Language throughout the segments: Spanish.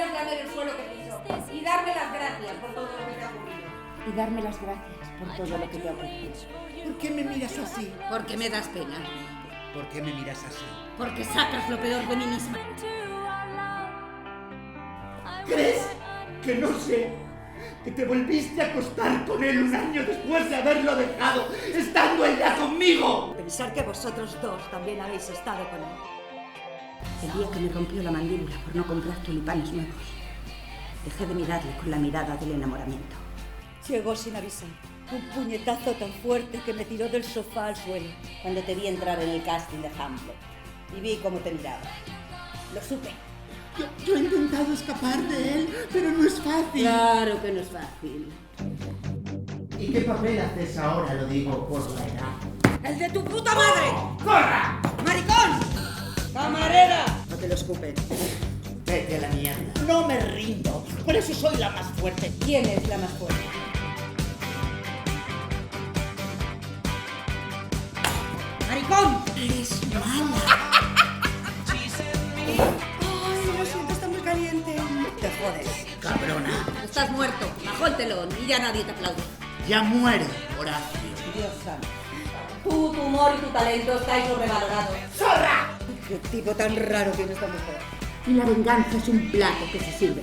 deberías lamer el suelo que piso y darme las gracias por todo lo que te ha ocurrido. Y darme las gracias por todo lo que te ha ocurrido. ¿Por qué me miras así? Porque me das pena. ¿Por qué me miras así? Porque sacas lo peor de mí misma. ¿Crees que no sé que te volviste a acostar con él un año después de haberlo dejado, estando él ya conmigo? Pensar que vosotros dos también habéis estado con él. El día que me rompió la mandíbula por no comprar tulipanes nuevos, dejé de mirarle con la mirada del enamoramiento. Llegó sin avisar. Un puñetazo tan fuerte que me tiró del sofá al suelo. Cuando te vi entrar en el casting de Hamlet y vi cómo te miraba, lo supe. Yo he intentado escapar de él, pero no es fácil. Claro que no es fácil. ¿Y qué papel haces ahora? Lo digo por la edad. ¡El de tu puta madre! ¡Corra! ¡Maricón! ¡Camarera! No te lo escupen. Vete a la mierda. No me rindo. Por eso soy la más fuerte. ¿Quién es la más fuerte? ¡Maricón! Eres mala. Ay, lo siento, está muy caliente. Te jodes. Cabrona. Estás muerto. Bajó el telón y ya nadie te aplaude. Ya muere, Horacio. Dios santo. Tú, tu humor y tu talento estáis sobrevalorados. ¡Zorra! Qué tipo tan raro tiene esta mujer. Y la venganza es un plato que se sirve.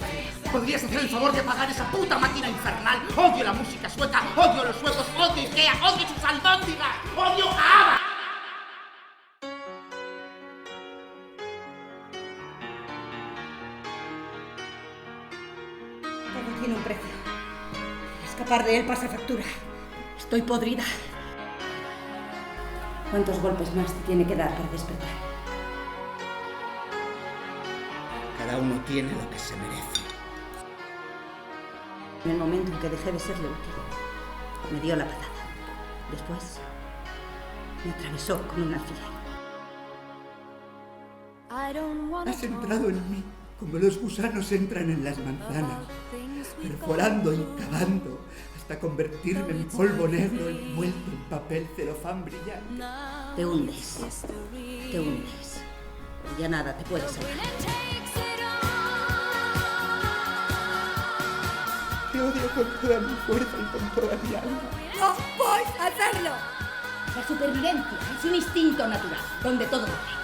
¿Podrías hacer el favor de apagar esa puta máquina infernal? Odio la música sueca, odio a los suecos, odio Ikea, odio sus albóndigas, odio a ABBA. Todo tiene un precio. Escapar de él pasa factura. Estoy podrida. ¿Cuántos golpes más te tiene que dar para despertar? Cada uno tiene lo que se merece. En el momento en que dejé de serle útil, me dio la patada. Después, me atravesó con un alfiler. Has entrado en mí como los gusanos entran en las manzanas, perforando y cavando hasta convertirme en polvo negro envuelto en papel celofán brillante. Te hundes. Te hundes. Y ya nada te puede salvar. Te odio con toda mi fuerza y con toda mi alma. ¡No voy a hacerlo! La supervivencia es un instinto natural, donde todo muere.